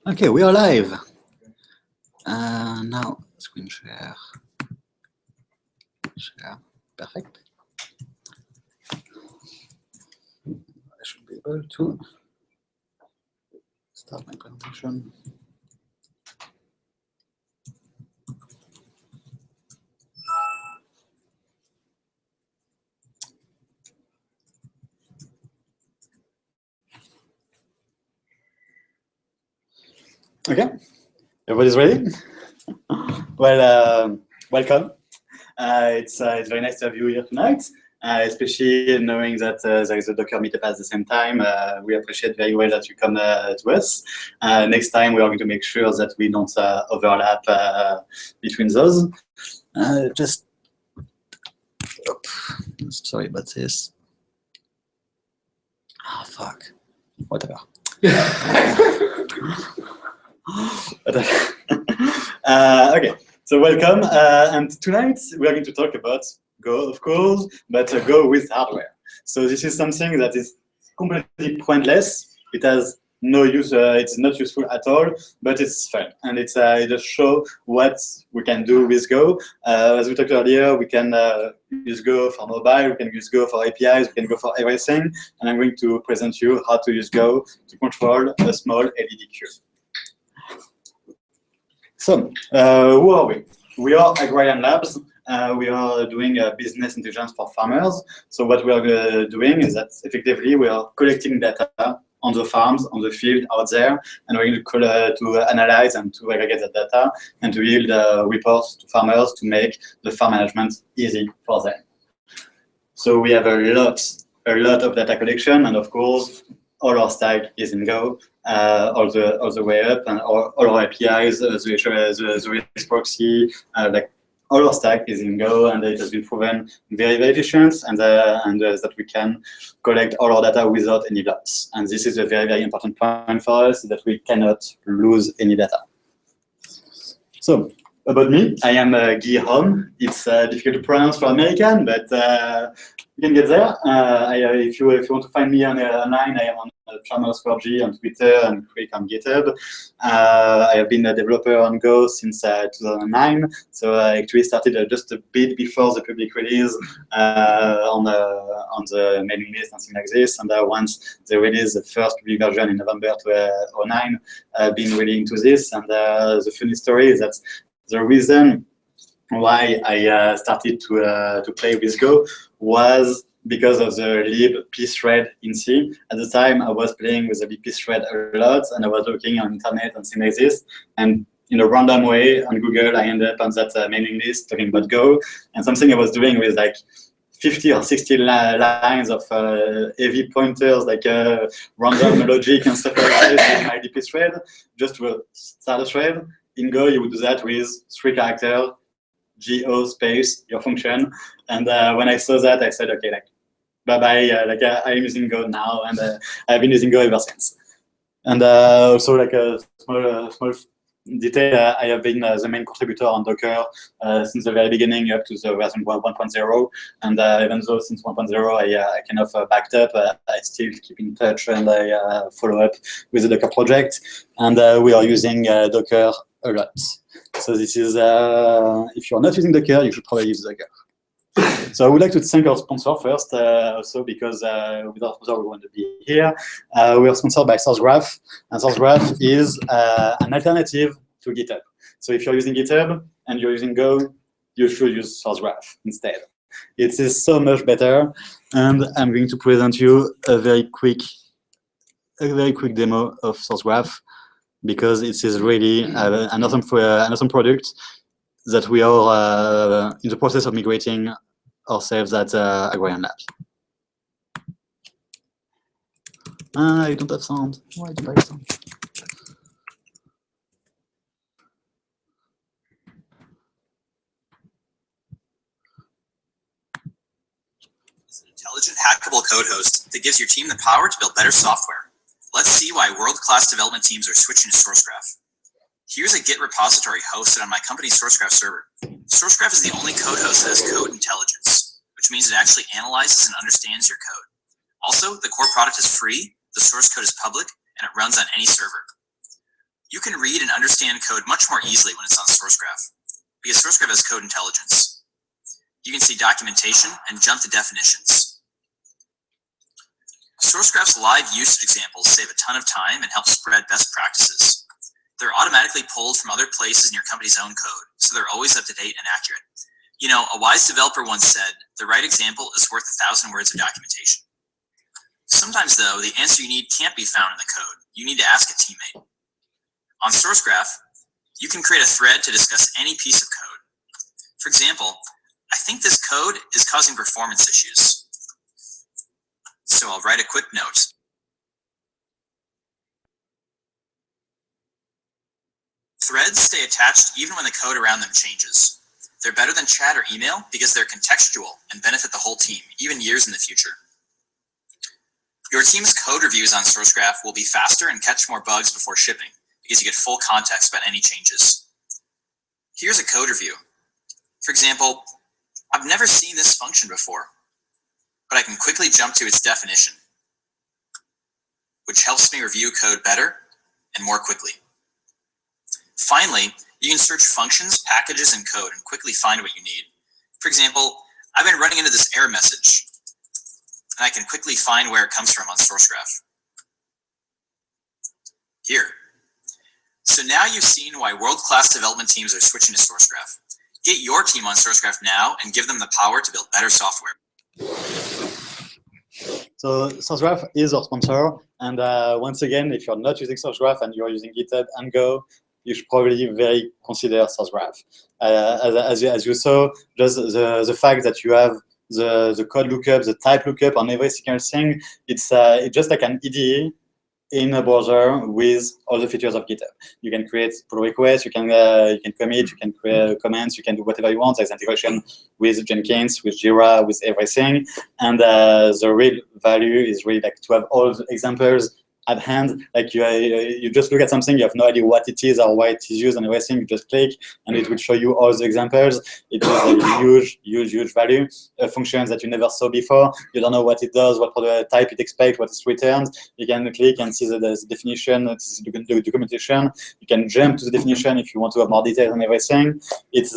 Okay, we are live. Now, screen share. Share. Perfect. I should be able to start my presentation. Okay, everybody's ready? Well, welcome. It's very nice to have you here tonight, especially knowing that there is a Docker meetup at the same time. We appreciate very well that you come to us. Next time, we are going to make sure that we don't overlap between those. Just, sorry about this. Oh, fuck. Whatever. Okay, so welcome. And tonight we are going to talk about Go, of course, but Go with hardware. So this is something that is completely pointless. It has no use. It's not useful at all, but it's fun, and it just show what we can do with Go. As we talked earlier, we can use Go for mobile, we can use Go for APIs, we can go for everything. And I'm going to present you how to use Go to control a small LED cube. So, who are we? We are Agrarian Labs. We are doing business intelligence for farmers. So what we are doing is that effectively we are collecting data on the farms, on the field out there, and we're going to analyze and to aggregate the data and to yield reports to farmers to make the farm management easy for them. So we have a lot of data collection, and of course, all our stack is in Go, all the way up, and all our APIs, the REST proxy, like all our stack is in Go, and it has been proven very, very efficient, and that we can collect all our data without any loss. And this is a very, very important point for us, that we cannot lose any data. So, about me, I am Guillaume. It's difficult to pronounce for American, but you can get there. If you want to find me online, I am on Charmer_G on Twitter and Quick on GitHub. I have been a developer on Go since 2009, so I actually started just a bit before the public release on the mailing list and things like this. And once they released the first public version in November 2009, I've been really into this. And the funny story is that the reason why I started to play with Go was because of the lib pthread in C. At the time, I was playing with the lib pthread a lot, and I was looking on internet and things like this. And in a random way on Google, I ended up on that mailing list talking about Go. And something I was doing with like 50 or 60 lines of heavy pointers, like random logic and stuff like this in my lib pthread, just to start a thread. In Go, you would do that with 3 characters, go space your function. And when I saw that, I said, okay, like bye-bye, I'm using Go now, and I've been using Go ever since. And also, like a small detail, I have been the main contributor on Docker since the very beginning up to the version 1.0. And even though since 1.0 I kind of backed up, I still keep in touch, and I follow up with the Docker project. And we are using Docker a lot. So this is, if you're not using Docker, you should probably use Docker. So I would like to thank our sponsor first, also because without sponsor we wouldn't be here. We are sponsored by SourceGraph, and SourceGraph is an alternative to GitHub. So if you're using GitHub and you're using Go, you should use SourceGraph instead. It is so much better, and I'm going to present you a very quick demo of SourceGraph, because it is really an awesome product that we are in the process of migrating ourselves at Agrarian Labs. I don't have sound. Why do I have sound? It's an intelligent, hackable code host that gives your team the power to build better software. Let's see why world-class development teams are switching to SourceGraph. Here's a Git repository hosted on my company's SourceGraph server. SourceGraph is the only code host that has code intelligence, which means it actually analyzes and understands your code. Also, the core product is free, the source code is public, and it runs on any server. You can read and understand code much more easily when it's on SourceGraph, because SourceGraph has code intelligence. You can see documentation and jump to definitions. SourceGraph's live usage examples save a ton of time and help spread best practices. They're automatically pulled from other places in your company's own code, so they're always up to date and accurate. You know, a wise developer once said, the right example is worth 1,000 words of documentation. Sometimes, though, the answer you need can't be found in the code. You need to ask a teammate. On SourceGraph, you can create a thread to discuss any piece of code. For example, I think this code is causing performance issues. So I'll write a quick note. Threads stay attached even when the code around them changes. They're better than chat or email because they're contextual and benefit the whole team, even years in the future. Your team's code reviews on SourceGraph will be faster and catch more bugs before shipping because you get full context about any changes. Here's a code review. For example, I've never seen this function before, but I can quickly jump to its definition, which helps me review code better and more quickly. Finally, you can search functions, packages, and code and quickly find what you need. For example, I've been running into this error message, and I can quickly find where it comes from on SourceGraph. Here. So now you've seen why world-class development teams are switching to SourceGraph. Get your team on SourceGraph now and give them the power to build better software. So SourceGraph is our sponsor, and once again, if you're not using SourceGraph and you're using GitHub and Go, you should probably very consider SourceGraph. As you saw, just the fact that you have the code lookup, the type lookup on every single thing, it's just like an IDE in a browser with all the features of GitHub. You can create pull requests, you can commit, you can create comments, you can do whatever you want. There's integration with Jenkins, with Jira, with everything. And the real value is really like to have all the examples at hand. Like you just look at something, you have no idea what it is or why it is used and everything, you just click and it will show you all the examples. It is a huge value. Functions that you never saw before, you don't know what it does, what type it expects, what it returns. You can click and see the definition, the documentation. You can jump to the definition if you want to have more details and everything. It's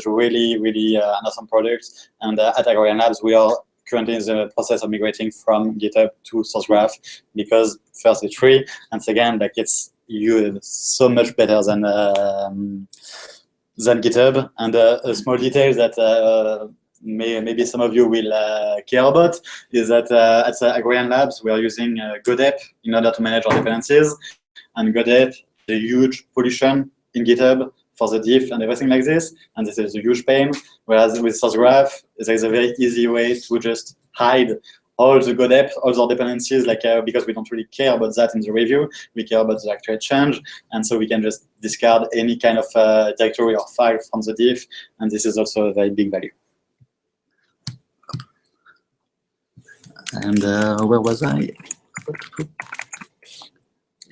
really an awesome product. And at Agrarian Labs, we are currently in the process of migrating from GitHub to SourceGraph because first it's free, and second, like it's so much better than GitHub. And a small detail that maybe some of you will care about is that at Agrarian Labs we are using GoDep in order to manage our dependencies, and GoDep is a huge pollution in GitHub for the diff and everything like this, and this is a huge pain. Whereas with SourceGraph, there is a very easy way to just hide all the GoDep, all the dependencies, like because we don't really care about that in the review, we care about the actual change, and so we can just discard any kind of directory or file from the diff, and this is also a very big value. And where was I?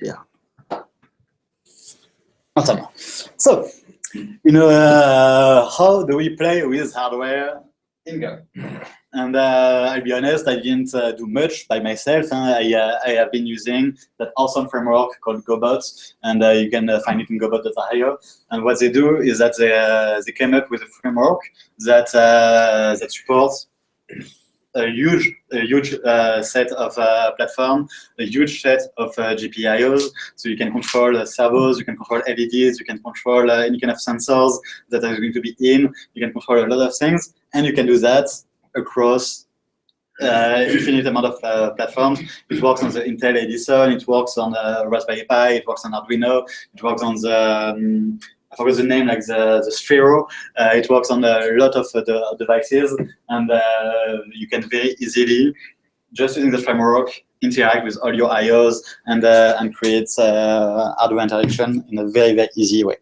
Yeah. Awesome. So, how do we play with hardware in Go? And I'll be honest, I didn't do much by myself. I have been using that awesome framework called GoBots, and you can find it in gobot.io. And what they do is that they came up with a framework that supports a huge set of platform, a huge set of GPIOs. So you can control servos, you can control LEDs, you can control any kind of sensors that are going to be in. You can control a lot of things, and you can do that across infinite amount of platforms. It works on the Intel Edison, it works on Raspberry Pi, it works on Arduino, it works on the I forgot the name, like the Sphero. It works on a lot of the devices, and you can very easily, just using the framework, interact with all your IOs and create hardware interaction in a very easy way.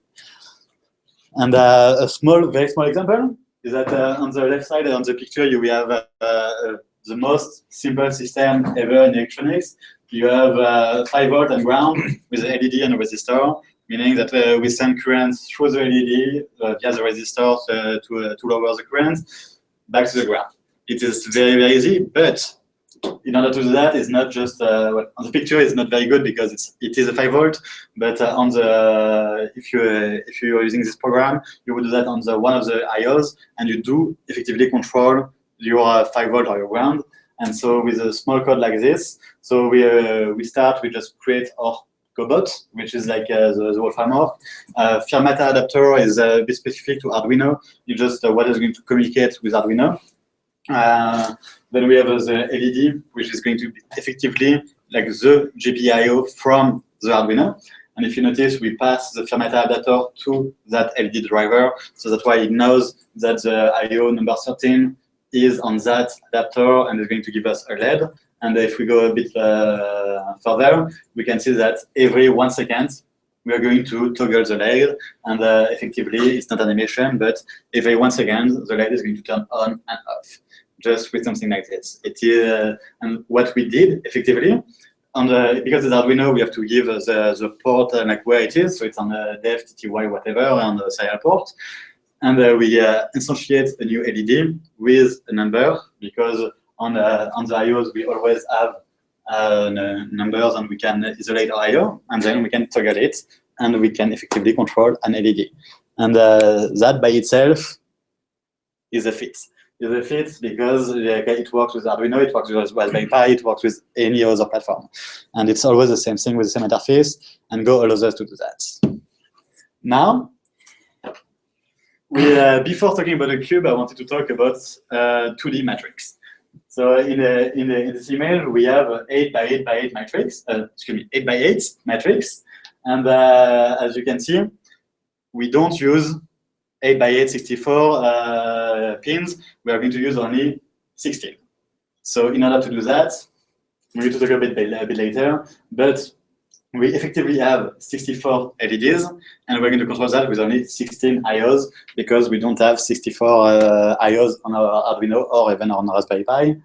And a very small example is that on the left side on the picture you have the most simple system ever in electronics. You have 5 volt and ground with an LED and a resistor, meaning that we send current through the LED via the resistor to lower the current back to the ground. It is very easy, but in order to do that, it's not just well, on the picture. It's not very good because it is a 5-volt. But on the if you're using this program, you would do that on the one of the IOs, and you do effectively control your 5-volt or your ground. And so with a small code like this, so we just create our Cobot, which is like the whole framework. Firmata adapter is a bit specific to Arduino. You just what is going to communicate with Arduino. Then we have the LED, which is going to be effectively like the GPIO from the Arduino. And if you notice, we pass the Firmata adapter to that LED driver, so that's why it knows that the IO number 13 is on that adapter and is going to give us a LED. And if we go a bit further, we can see that every 1 second, we are going to toggle the LED. And effectively, it's not an animation, but every 1 second, the LED is going to turn on and off, just with something like this. It is, and what we did, effectively, because it's Arduino, we have to give the port like where it is. So it's on the def, TTY, whatever, on the serial port. And we instantiate a new LED with a number, because on the IOs, we always have numbers, and we can isolate our IO, and then we can toggle it, and we can effectively control an LED. And that by itself is a fit. It's a fit because it works with Arduino, it works with Raspberry Pi, it works with any other platform. And it's always the same thing with the same interface, and Go allows us to do that. Now, before talking about the cube, I wanted to talk about 2D matrix. So in this email, we have 8 by 8 by 8 matrix, 8 by 8 matrix. And as you can see, we don't use 8 by 8 64 pins. We are going to use only 16. So in order to do that, we need to talk a bit later, but we effectively have 64 LEDs, and we're going to control that with only 16 IOs, because we don't have 64 IOs on our Arduino or even on Raspberry Pi.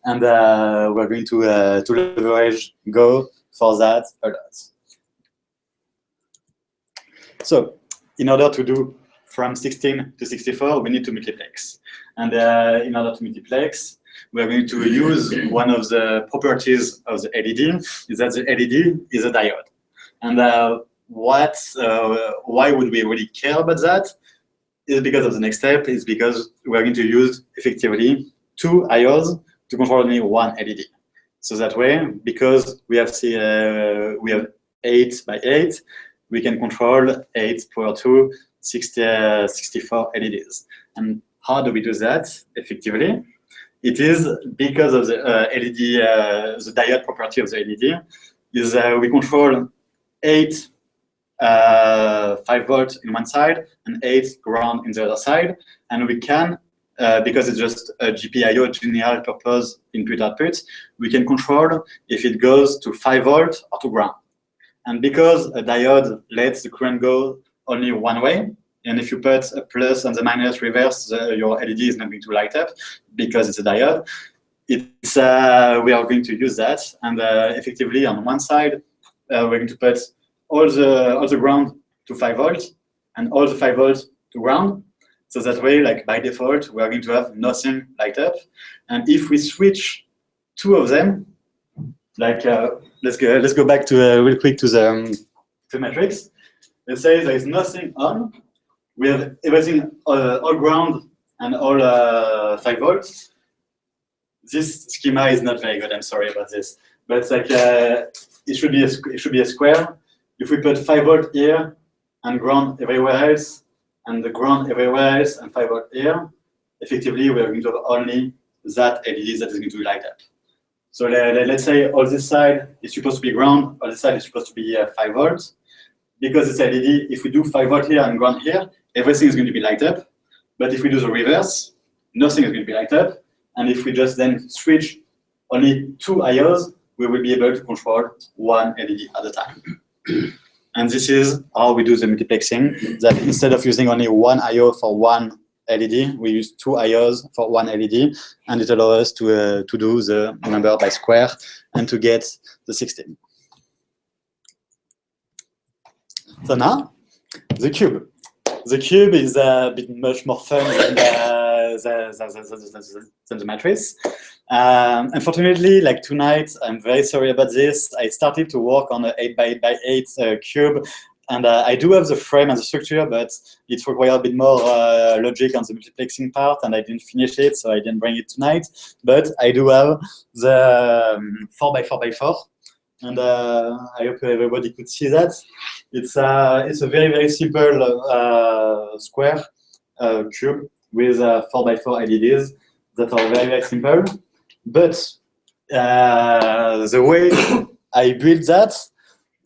And we're going to leverage Go for that a lot. So in order to do from 16 to 64, we need to multiplex. And in order to multiplex, we're going to use one of the properties of the LED, is that the LED is a diode. And why would we really care about that? Is because of the next step, is because we're going to use effectively 2 IOs to control only 1 LED. So that way, because we have 8 by 8, we can control 8 power 2, 64 LEDs. And how do we do that effectively? It is because of the LED, the diode property of the LED, is we control 8 5-volt in one side and 8 ground in the other side. And we can, because it's just a GPIO, general purpose input-output, we can control if it goes to 5-volt or to ground. And because a diode lets the current go only one way, and if you put a plus and the minus reverse, your LED is not going to light up because it's a diode. It's we are going to use that, and effectively on one side, we're going to put all the ground to 5 volts and all the 5 volts to ground. So that way, like by default, we are going to have nothing light up. And if we switch 2 of them, like let's go back to real quick to the matrix. Let's say there is nothing on. We have everything all ground and all 5 volts. This schema is not very good. I'm sorry about this, but it's like it should be a square. If we put 5 volt here and ground everywhere else, and the ground everywhere else and 5 volt here, effectively we are going to have only that LED that is going to light up. So let's say all this side is supposed to be ground, all this side is supposed to be 5 volts. Because it's LED, if we do 5 volt here and ground here, everything is going to be light up. But if we do the reverse, nothing is going to be light up. And if we just then switch only 2 IOs, we will be able to control 1 LED at a time. And this is how we do the multiplexing, that instead of using only 1 IO for 1 LED, we use 2 IOs for 1 LED, and it allows us to do the number by square and to get the 16. So now, the cube. The cube is a bit much more fun the matrix. Unfortunately, like tonight, I'm very sorry about this. I started to work on an 8x8 cube, and I do have the frame and the structure, but it requires a bit more logic on the multiplexing part, and I didn't finish it, so I didn't bring it tonight. But I do have the 4x4x4, and I hope everybody could see that. It's a very simple square cube with 4x4 LEDs that are very simple. But the way I built that,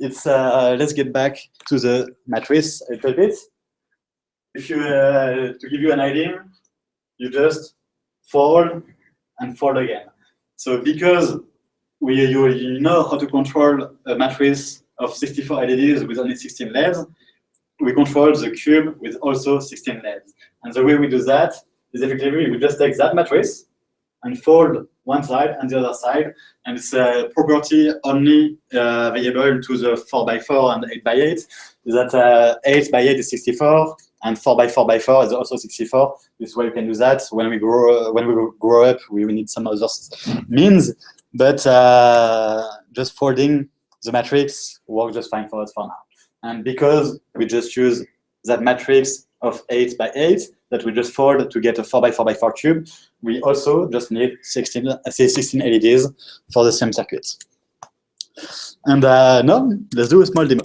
it's let's get back to the matrix a little bit. If you to give you an idea, you just fold and fold again. So because you know how to control a matrix of 64 LEDs with only 16 LEDs, we control the cube with also 16 LEDs. And the way we do that is effectively we just take that matrix and fold one side and the other side, and it's a property only available to the 4x4 and 8x8. Is that 8x8 is 64 and 4x4x4 is also 64. This is why you can do that. When we grow up, we need some other means, but just folding the matrix works just fine for us for now. And because we just use that matrix of 8x8 that we just fold to get a 4x4x4 cube, we also just need 16 LEDs for the same circuit. And now, let's do a small demo.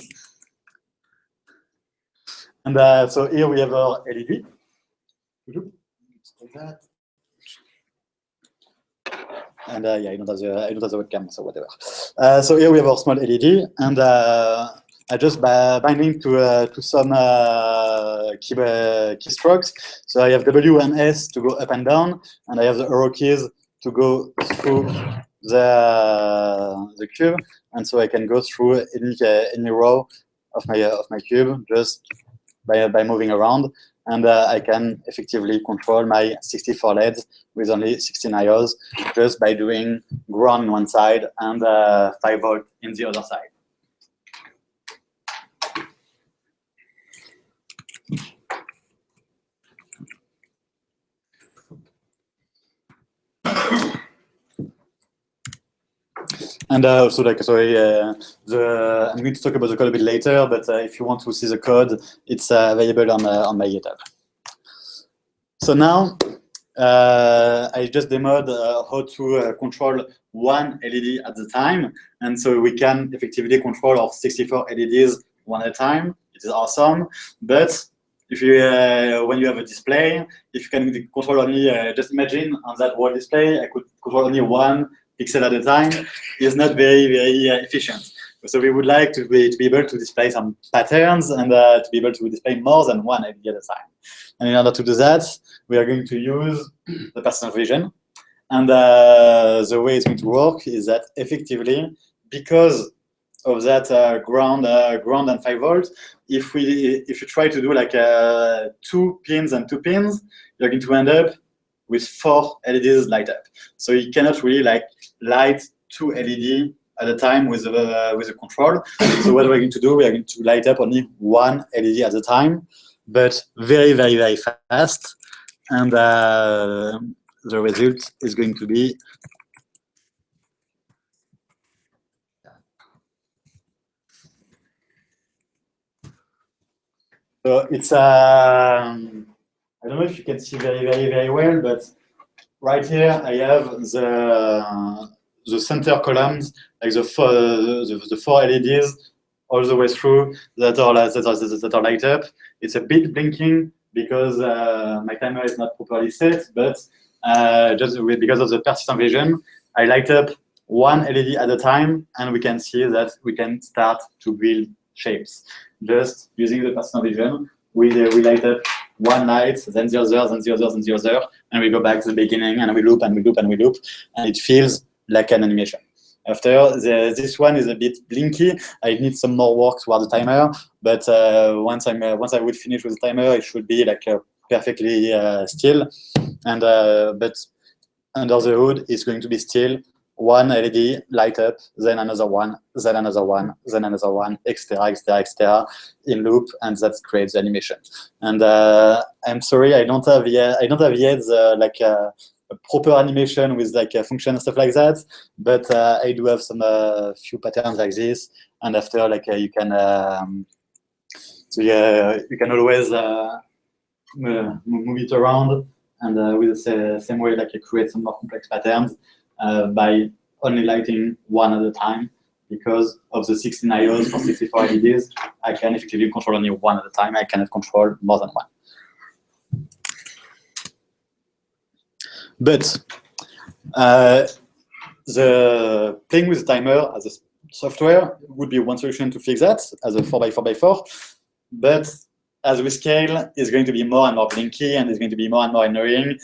And so here we have our LED. And yeah, I don't have the webcam, so whatever. So here we have our small LED, and I just binding to some keystrokes. So I have W and S to go up and down, and I have the arrow keys to go through the cube, and so I can go through any row of my cube just by moving around, and I can effectively control my 64 LEDs with only 16 IOs just by doing ground on one side and 5 volt in the other side. And also, like, sorry, I'm going to talk about the code a bit later, but if you want to see the code, it's available on my GitHub. So now, I just demoed how to control one LED at the time, and so we can effectively control our 64 LEDs one at a time. It is awesome, but if you when you have a display, if you can control only, just imagine on that wall display, I could control only one pixel at a time, is not very efficient. So we would like to be able to display some patterns and to be able to display more than one LED at a time. And in order to do that, we are going to use the personal vision. And the way it's going to work is that effectively, because of that ground and 5 volts, if you try to do like 2 pins and 2 pins, you're going to end up with 4 LEDs light up. So you cannot really like light 2 LED at a time with the control. So what we're going to do, we are going to light up only 1 LED at a time, but very fast. And the result is going to be so it's I don't know if you can see very well, but right here I have the center columns, like the 4 LEDs all the way through that are light up. It's a bit blinking because my timer is not properly set, but just because of the persistent vision, I light up 1 LED at a time, and we can see that we can start to build shapes. Just using the persistent vision, we light up 1 light, then the other, then the other, then the other, and we go back to the beginning, and we loop, and we loop, and we loop, and it feels like an animation. After, this one is a bit blinky. I need some more work toward the timer, but once I would finish with the timer, it should be like perfectly still. And but under the hood, it's going to be still one LED light up, then another one, then another one, then another one, etc., etc., etc., in loop, and that creates the animation. And I'm sorry, I don't have yet like a proper animation with like a function and stuff like that, but I do have some few patterns like this, and after like you can you can always move it around, and with the same way like you create some more complex patterns by only lighting one at a time. Because of the 16 IOs for 64 LEDs, I can effectively control only one at a time. I cannot control more than one. But the playing with the timer as a software would be one solution to fix that as a 4x4x4. But as we scale, it's going to be more and more blinky, and it's going to be more and more annoying.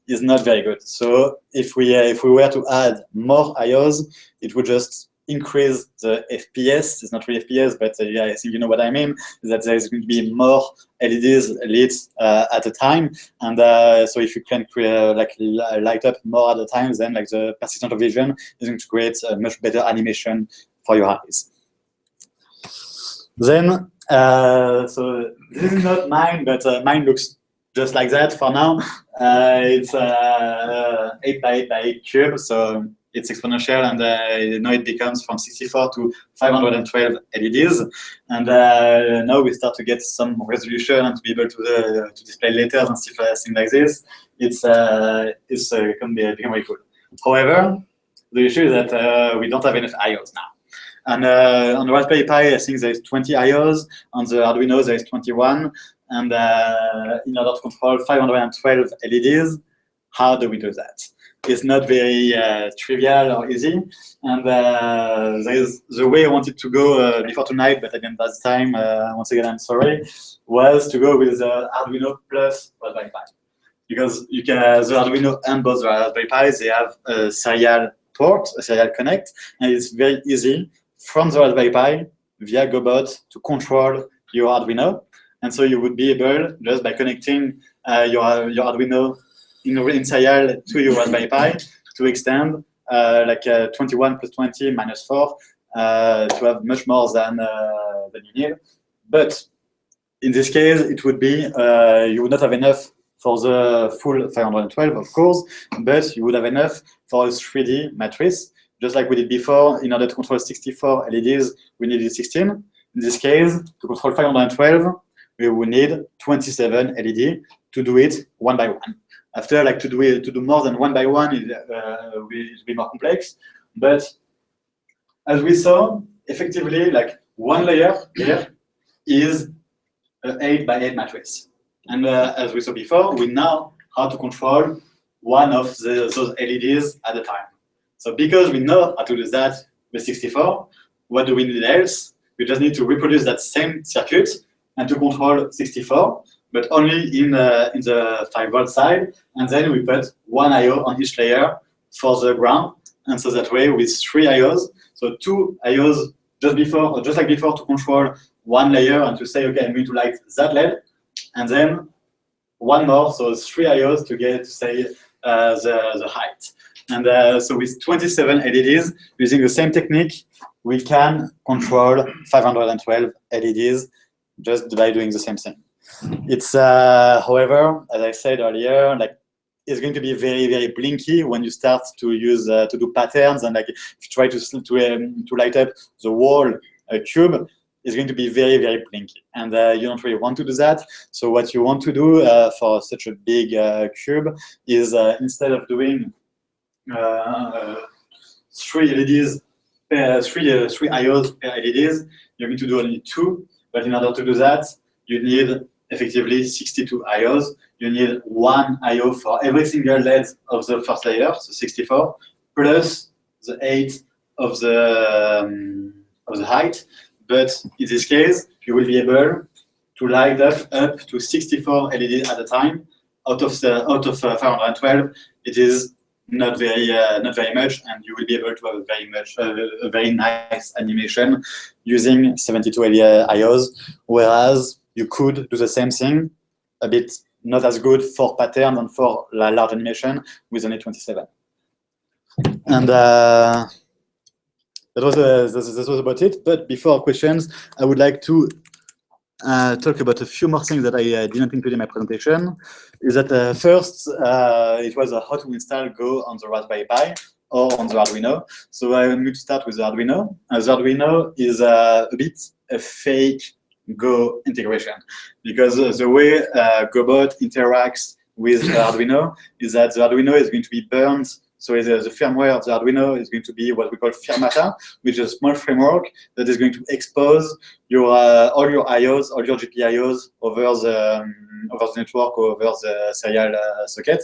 Is not very good. So if we were to add more IOs, it would just increase the FPS. It's not really FPS, but yeah, I think you know what I mean. That there is going to be more LEDs lit at a time, and so if you can create like light up more at a time, then like the persistent vision is going to create a much better animation for your eyes. Then so this is not mine, but mine looks just like that for now. It's 8 by 8 by 8 cube, so it's exponential, and now it becomes from 64 to 512 LEDs. And now we start to get some resolution and to be able to display letters and stuff like this. It's become very cool. However, the issue is that we don't have enough IOs now. And on the Raspberry Pi, I think there's 20 IOs. On the Arduino, there's 21. And in order to control 512 LEDs, how do we do that? It's not very trivial or easy. And there's the way I wanted to go before tonight, but again, that's time. Once again, I'm sorry, was to go with the Arduino plus Raspberry Pi. Because you can, the Arduino and both the Raspberry Pis, they have a serial port, a serial connect, and it's very easy from the Raspberry Pi via GoBot to control your Arduino. And so you would be able, just by connecting your Arduino in serial to your Raspberry Pi, to extend like 21 plus 20 minus 4 to have much more than you need. But in this case, it would be, you would not have enough for the full 512, of course, but you would have enough for a 3D matrix. Just like we did before, in order to control 64 LEDs, we needed 16. In this case, to control 512, we will need 27 LED to do it one by one. After, like to do more than one by one, it will be more complex. But as we saw, effectively, like one layer here is an 8 by 8 matrix. And as we saw before, we know how to control one of those LEDs at a time. So because we know how to do that with 64, what do we need else? We just need to reproduce that same circuit and to control 64, but only in the 5-volt side. And then we put one IO on each layer for the ground. And so that way with 3 IOs, so 2 IOs just like before to control one layer and to say, okay, I'm going to light that LED. And then one more, so 3 IOs to get to say the height. And so with 27 LEDs, using the same technique, we can control 512 LEDs just by doing the same thing. It's, however, as I said earlier, like it's going to be very, very blinky when you start to use to do patterns, and like if you try to light up the whole cube, it's going to be very, very blinky, and you don't really want to do that. So what you want to do for such a big cube is instead of doing 3 LEDs, 3 IOs per LEDs, you're going to do only 2. But in order to do that, you need effectively 62 IOs. You need 1 IO for every single LED of the first layer, so 64, plus the 8 of the height. But in this case, you will be able to light up to 64 LEDs at a time. Out of 512, it is not very much, and you will be able to have a very nice animation using 72 IOs, whereas you could do the same thing, a bit not as good for pattern and for large animation with only 27. And this was about it. But before questions, I would like to talk about a few more things that I didn't include in my presentation. Is that first, it was how to install Go on the Raspberry Pi or on the Arduino. So I'm going to start with the Arduino. The Arduino is a bit a fake Go integration, because the way GoBot interacts with the Arduino is that the Arduino is going to be burned. So the firmware of the Arduino is going to be what we call firmata, which is a small framework that is going to expose your all your IOs, all your GPIOs over the network or over the serial socket,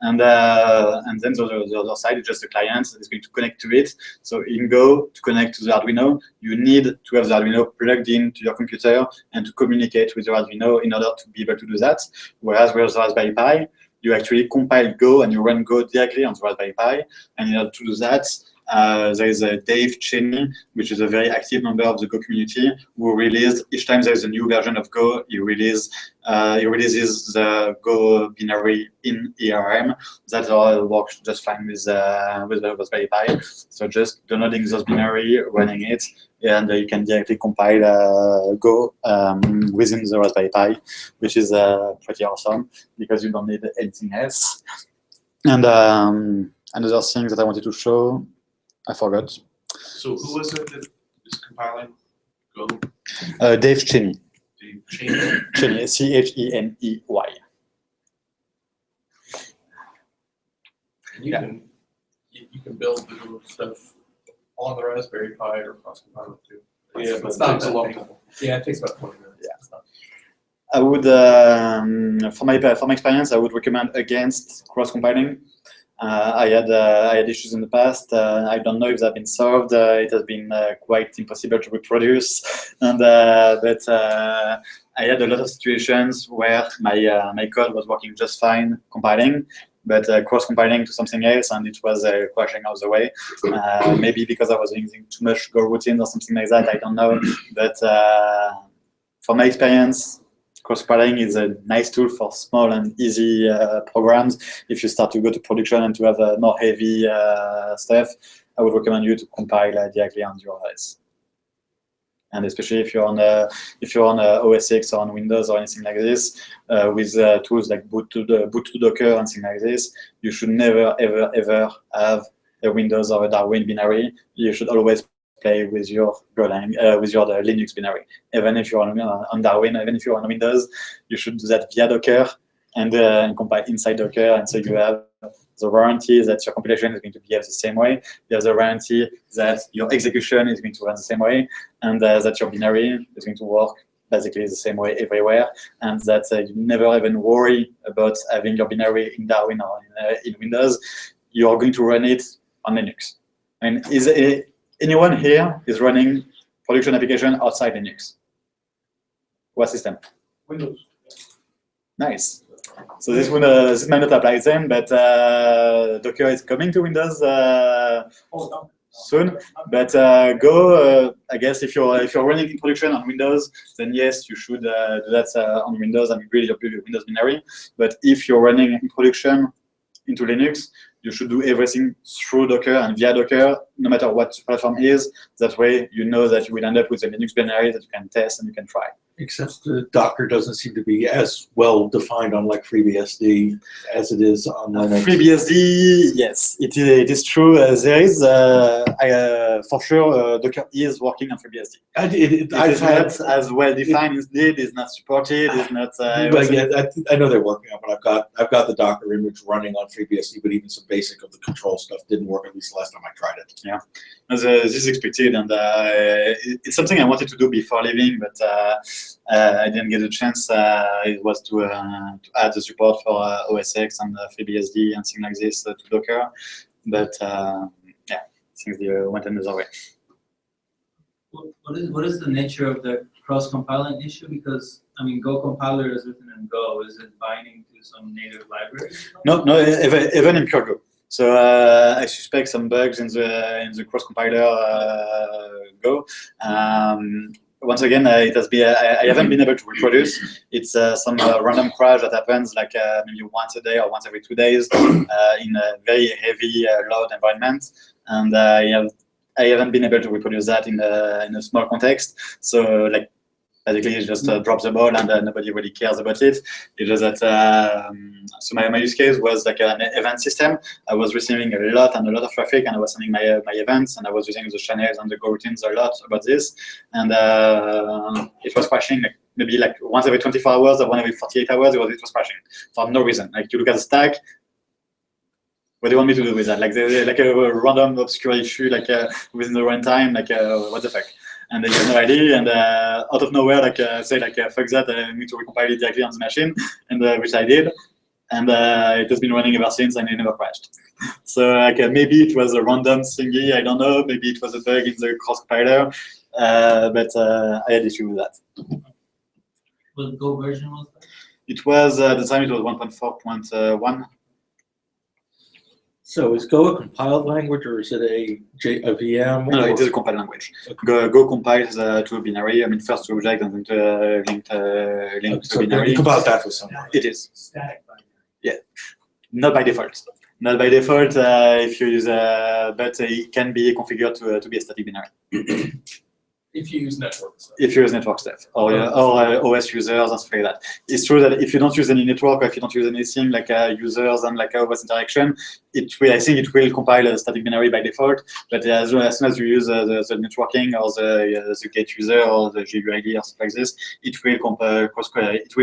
and then the other side is just the client that is going to connect to it. So in Go, to connect to the Arduino, you need to have the Arduino plugged into your computer and to communicate with your Arduino in order to be able to do that. Whereas with the Raspberry Pi, you actually compile Go and you run Go directly on the Raspberry Pi. And in order to do that, there is a Dave Cheney, which is a very active member of the Go community, who released, each time there is a new version of Go, he releases the Go binary in ERM. That all works just fine with the Raspberry Pi. So just downloading those binary, running it, and you can directly compile Go within the Raspberry Pi, which is pretty awesome because you don't need anything else. And another thing that I wanted to show, I forgot. So who was it that is compiling Go? Dave Cheney. Dave Cheney. Cheney, Cheney. You can build the Go stuff on the Raspberry Pi or cross compile it too. Yeah, but it's not it's a that long big. time. Yeah, it takes about 20 minutes. Yeah. It's not- I would, from my experience, I would recommend against cross-compiling. I had issues in the past. I don't know if they've been solved. It has been quite impossible to reproduce, and but I had a lot of situations where my code was working just fine compiling, but cross-compiling to something else, and it was crashing out of the way. Maybe because I was using too much Go routines or something like that. I don't know, but from my experience, cross-compiling is a nice tool for small and easy programs. If you start to go to production and to have more heavy stuff, I would recommend you to compile directly on your OS. And especially if you're on OS X or on Windows or anything like this, with tools like boot to Docker and things like this, you should never ever have a Windows or a Darwin binary. You should always play with your Golang, with your Linux binary. Even if you're on Darwin, even if you're on Windows, you should do that via Docker and compile inside Docker. And so you have the warranty that your compilation is going to behave the same way. You have the warranty that your execution is going to run the same way, and that your binary is going to work basically the same way everywhere, and that you never even worry about having your binary in Darwin or in Windows. You are going to run it on Linux. And anyone here is running production application outside Linux? What system? Windows. Nice. So this might not apply then, but Docker is coming to Windows soon. But Go, I guess if you're running in production on Windows, then yes, you should do that on Windows and build your Windows binary. But if you're running in production into Linux, you should do everything through Docker and via Docker, no matter what the platform is. That way, you know that you will end up with a Linux binary that you can test and you can try. Except Docker doesn't seem to be as well defined on like FreeBSD as it is on Linux. FreeBSD, yes, it is true. There is, for sure, Docker is working on FreeBSD. It is not as well defined. Indeed, it's not supported. It's not. I know they're working on it, but I've got the Docker image running on FreeBSD, but even some basic of the control stuff didn't work, at least the last time I tried it. Yeah, this is expected, and it's something I wanted to do before leaving, but I didn't get a chance. It was to add the support for OS X and FreeBSD and things like this to Docker, but yeah, things went another way. What is the nature of the cross-compiling issue? Because I mean, Go compiler is written in Go. Is it binding to some native library? No, even in pure Go. So I suspect some bugs in the cross compiler Go. once again, it has been I haven't been able to reproduce. It's some random crash that happens like maybe once a day or once every 2 days in a very heavy load environment, and I haven't been able to reproduce that in a small context. So like basically it just drops the ball and nobody really cares about it. It's just that so my use case was like an event system. I was receiving a lot of traffic, and I was sending my events, and I was using the channels and the Go routines a lot about this, and it was crashing like maybe like once every 24 hours or one every 48 hours. It was crashing for no reason. Like you look at the stack. What do you want me to do with that? Like like a random obscure issue like within the runtime, like what the fuck? And they have no idea, and out of nowhere, like say like fuck that, I need to recompile it directly on the machine, and which I did, and it has been running ever since, and it never crashed. So like maybe it was a random thingy, I don't know, maybe it was a bug in the cross compiler, but I had issue with that. What Go version was that? It was at the time it was 1.4.1. So is Go a compiled language, or is it a VM? No, or- it is a compiled language. Okay. Go compiles to a binary. I mean, first to object and then to link to So binary. you compile that with somewhere. It is. Static binary. Yeah, not by default. Not by default if you use, but it can be configured to be a static binary. If you use network stuff. If you use network stuff or OS users and stuff like that. It's true that if you don't use any network or if you don't use anything like users and like OS interaction, I think it will compile a static binary by default. But as soon as you use the networking or the get user or the GUID or stuff like this, it will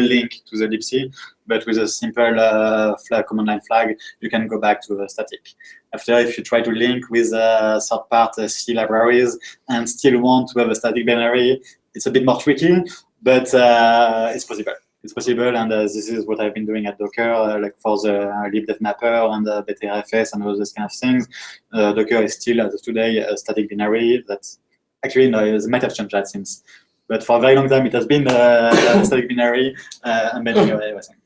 link to the libc. But with a simple command line flag, you can go back to static. After, if you try to link with third-party C libraries and still want to have a static binary, it's a bit more tricky, but it's possible. It's possible, and this is what I've been doing at Docker, like for the libdev mapper and BTRFS and all those kind of things. Docker is still, as of today, a static binary. That's actually, no, it might have changed that since. But for a very long time, it has been a static binary, embedding everything.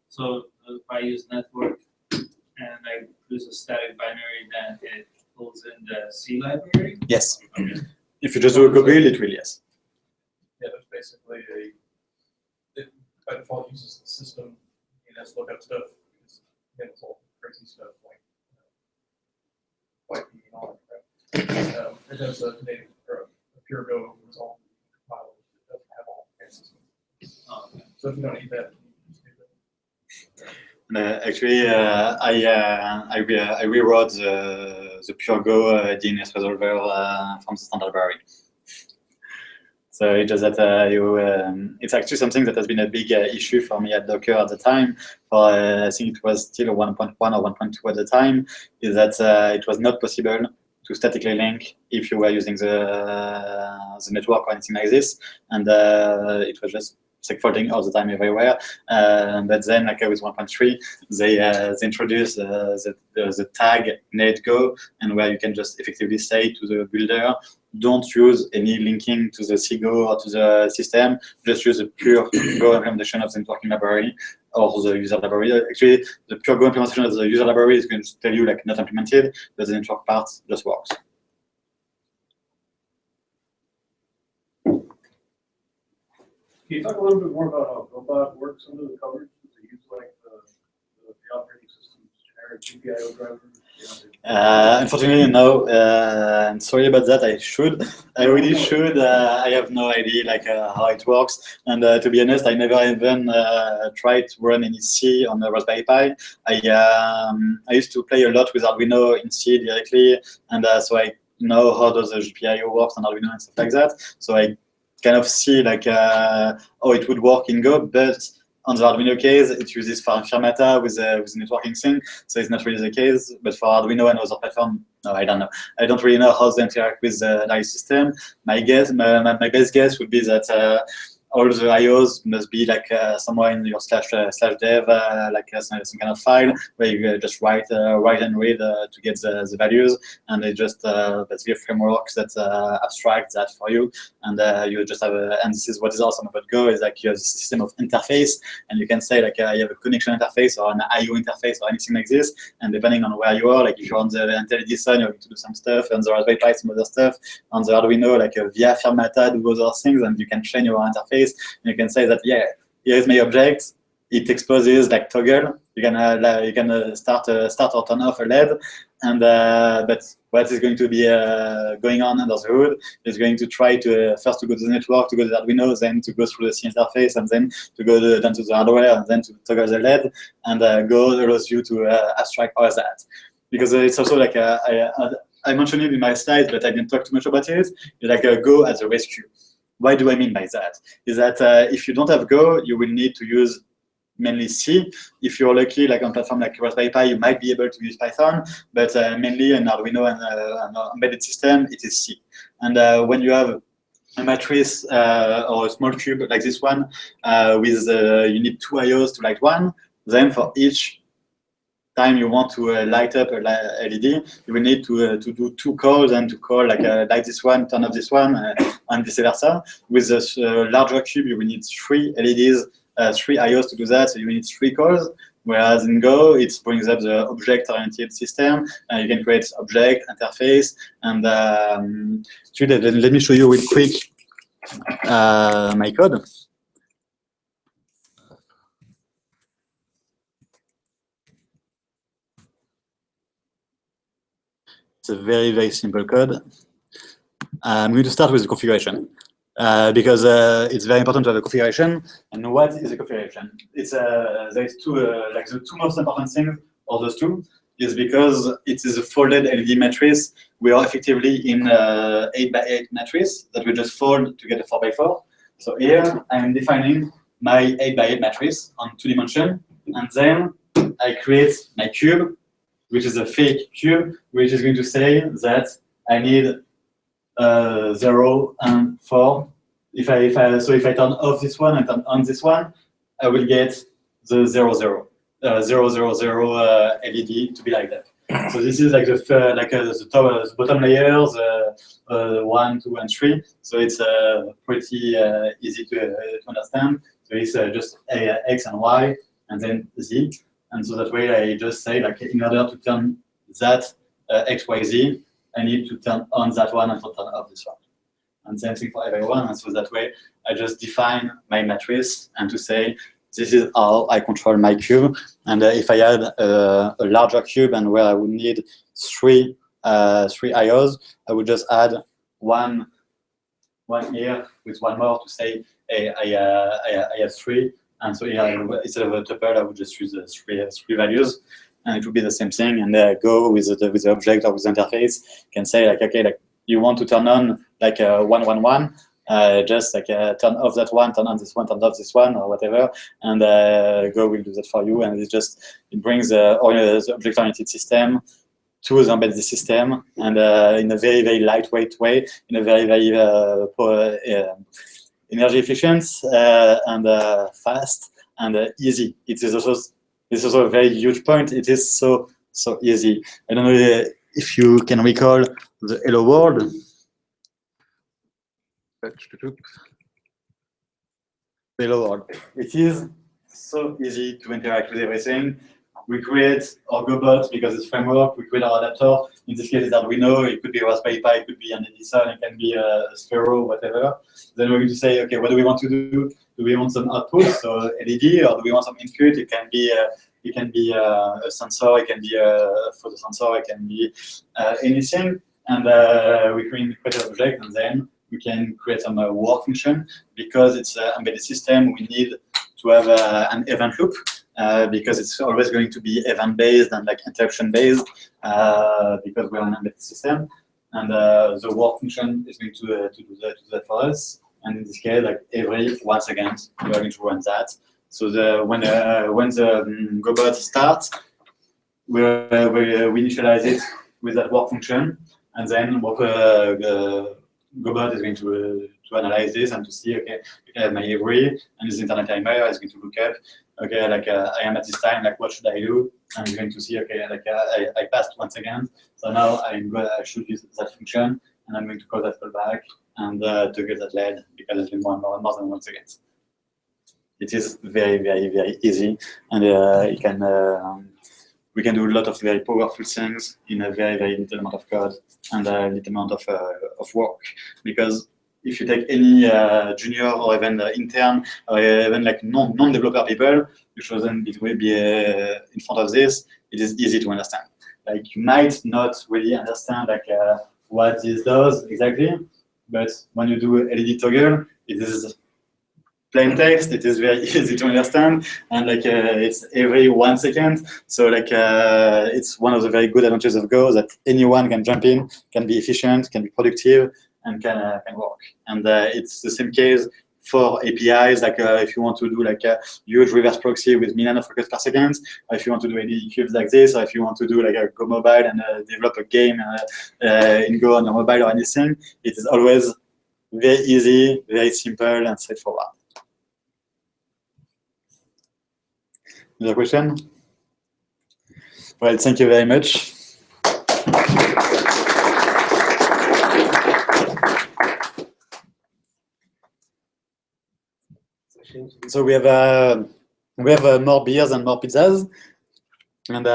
So if I use network and I use a static binary, then it pulls in the C library? Yes. Okay. If you just do a go build, it will, yes. Yeah, there's basically it by default uses the system, and has lookup stuff. It's all crazy stuff like white and all that crap. It has a native or a pure Go result compiled. It doesn't have all the cases. Okay. So if you don't need that, you just do that. Actually, I rewrote the pure Go DNS resolver from the standard library. So it's just that it's actually something that has been a big issue for me at Docker at the time. For I think it was still 1.1 or 1.2 at the time. Is that it was not possible to statically link if you were using the network or anything like this, and it was just segfaulting all the time everywhere. But then, like with 1.3, they introduced the tag netgo, and where you can just effectively say to the builder, don't use any linking to the CGO or to the system, just use a pure Go implementation of the networking library or the user library. Actually, the pure Go implementation of the user library is going to tell you like not implemented, but the network part just works. Can you talk a little bit more about how GoBot works under the covers? Does it use like the operating system's generic GPIO driver? Unfortunately, no. I'm sorry about that. I really should. I have no idea like how it works. And to be honest, I never even tried to run any C on the Raspberry Pi. I used to play a lot with Arduino in C directly, and so I know how does the GPIO works on Arduino and stuff like that. So I kind of see like how it would work in Go, but on the Arduino case, it uses Firmata with the networking thing, so it's not really the case. But for Arduino and other platforms, no, I don't know. I don't really know how they interact with the live system. My best guess would be that all the IOs must be like somewhere in your /dev, like some kind of file where you just write and read to get the values, and they just basically a framework that abstracts that for you, and you just have and this is what is awesome about Go, is like you have this system of interface, and you can say like you have a connection interface or an IO interface or anything like this, and depending on where you are, like if you're on the IntelliJ side, you're going to do some stuff, on the Raspberry Pi some other stuff, on the Arduino like via Firmata do other things, and you can train your interface, and you can say that here is my object, it exposes like toggle, you can start or turn off a LED, and but what is going to be going on under the hood is going to try to first to go to the network, to go to the Arduino, then to go through the C interface, and then to go down to the hardware, and then to toggle the LED, and Go allows you to abstract all that. Because it's also like I mentioned it in my slides, but I didn't talk too much about it. It's like Go as a rescue. What do I mean by that? Is that if you don't have Go, you will need to use mainly C. If you're lucky, like on platform like Raspberry Pi, you might be able to use Python, but mainly in Arduino and an embedded system, it is C. And when you have a matrix or a small cube like this one, with you need 2 IOs to light one, then for each time you want to light up a LED, you will need to do 2 calls, and to call like light this one, turn off this one, and vice versa. With a larger cube, you will need 3 LEDs, 3 IOs to do that, so you need 3 calls. Whereas in Go, it brings up the object-oriented system. You can create object, interface, and let me show you real quick my code. It's a very, very simple code. I'm going to start with the configuration because it's very important to have a configuration. And what is a configuration? It's there's two like the 2 most important things, or those 2, is because it is a folded LED matrix. We are effectively in 8x8 matrix that we just fold to get a 4x4. So here I am defining my 8x8 matrix on 2 dimensions, and then I create my cube, which is a fake cube, which is going to say that I need 0 and 4. So if I turn off this one and turn on this one, I will get the 0, 0, 0, 0, 0 LED to be like that. So this is like the bottom layers, 1, 2, and 3. So it's pretty easy to understand. So it's just X and Y, and then Z. And so that way I just say, like, in order to turn that X, Y, Z, I need to turn on that one and to turn off this one. And same thing for everyone. And so that way I just define my matrix and to say, this is how I control my cube. And if I had a larger cube and where I would need 3 IOs, I would just add one here with 1 more to say, hey, I have 3. And so here, instead of a tuple, I would just use the 3 values, and it would be the same thing. And Go with the object or with the interface can say, like, okay, like you want to turn on like 1, 1, 1, just like turn off that one, turn on this one, turn off this one, or whatever, and Go will do that for you. And it brings the object-oriented system to the embedded system, and in a very, very lightweight way, in a very, very energy efficient and fast and easy. It is also a very huge point. It is so easy. I don't know if you can recall the Hello World. Hello World. It is so easy to interact with everything. We create our GoBot because it's framework. We create our adapter. In this case, it's Arduino. It could be a Raspberry Pi. It could be an Edison. It can be a Sphero, whatever. Then we're going to say, okay, what do we want to do? Do we want some output, so LED, or do we want some input? It can be a sensor. It can be a photo sensor. It can be anything. And we create an object, and then we can create some work function. Because it's an embedded system, we need to have an event loop. Because it's always going to be event-based and like interruption-based because we're an embedded system, and the work function is going to do that for us. And in this case, like every 1 second, we are going to run that. So when the GoBot starts, we initialize it with that work function, and then GoBot is going to analyze this and to see, okay, I have my every, and this internet timer is going to look up, okay, like I am at this time, like what should I do? And it's going to see, okay, like I passed once again, so now I should use that function, and I'm going to call that callback and to get that led because it's been more than once again. It is very, very, very easy, and we can do a lot of very powerful things in a very, very little amount of code and a little amount of work. Because if you take any junior or even intern or even like non-developer people, you show them it will be in front of this, it is easy to understand. Like you might not really understand like what this does exactly, but when you do LED toggle, it is plain text, it is very easy to understand, and like it's every 1 second. So like it's one of the very good advantages of Go that anyone can jump in, can be efficient, can be productive, and can work. And it's the same case for APIs. Like if you want to do like a huge reverse proxy with millions of requests per second, or if you want to do any cubes like this, or if you want to do like a Go mobile and develop a game in Go on your mobile or anything, it is always very easy, very simple, and straightforward. Another question? Well, thank you very much. So we have more beers and more pizzas, and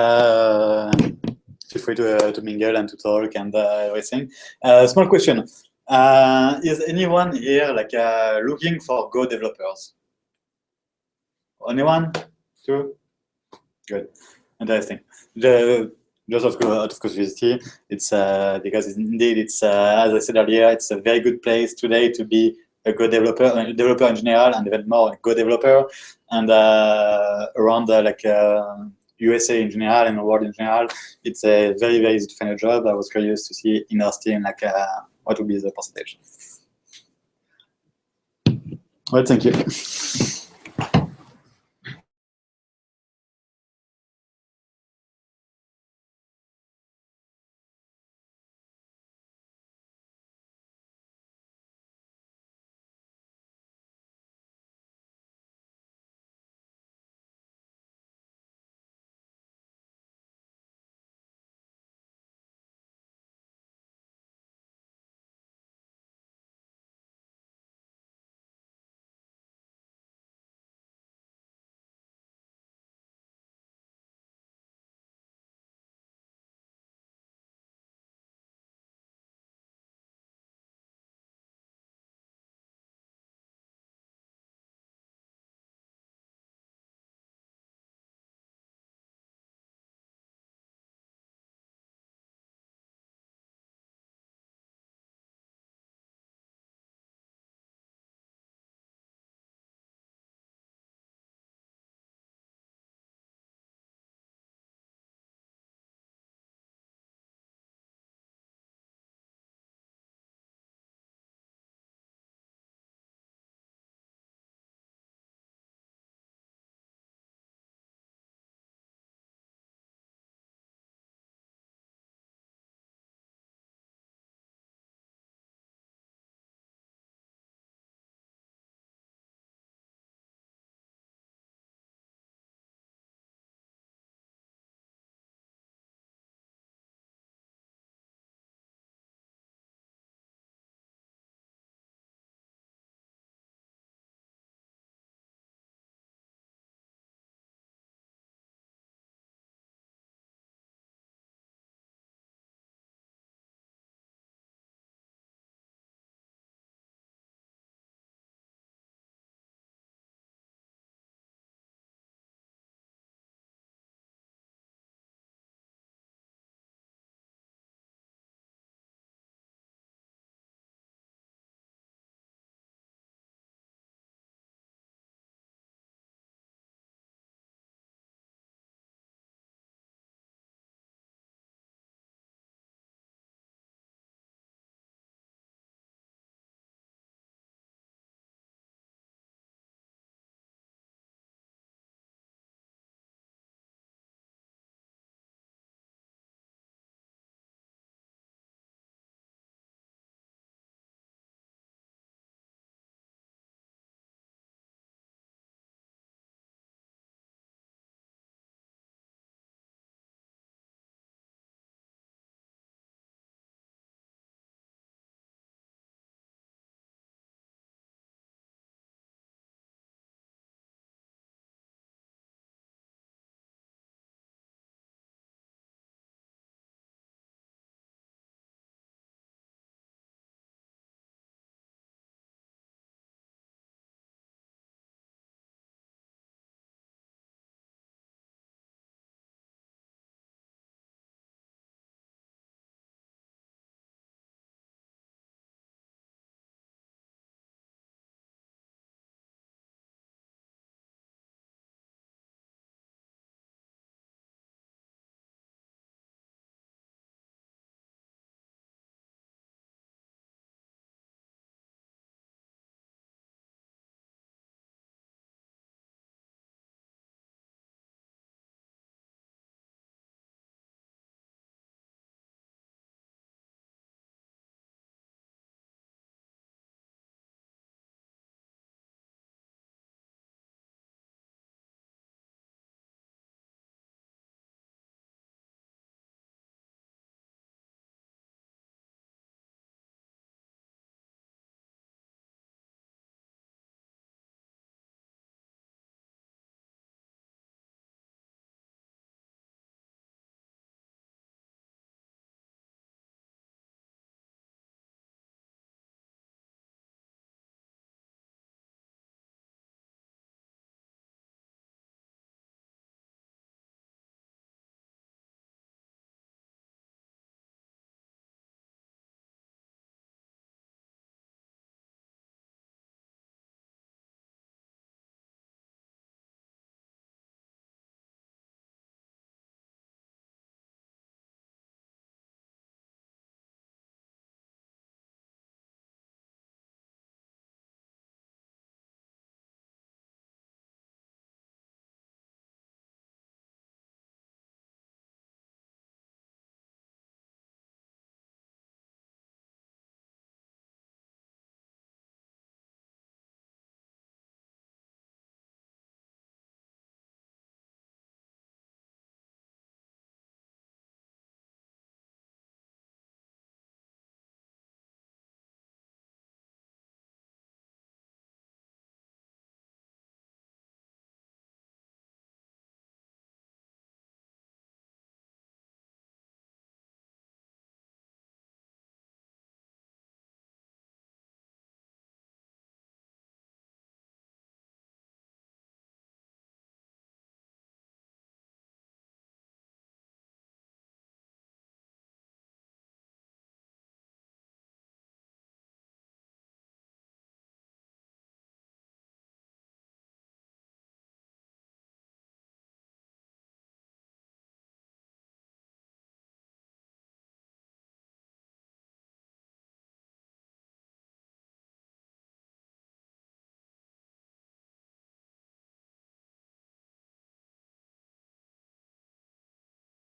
feel free to mingle and to talk and everything. Small question: is anyone here like looking for Go developers? Anyone? Two? Good. Interesting. Just out of curiosity, it's because indeed it's as I said earlier, it's a very good place today to be a Go developer in general, and even more a Go developer, and around like USA in general and the world in general, it's a very, very easy to find a job. I was curious to see in our team like what would be the percentage. Well, thank you.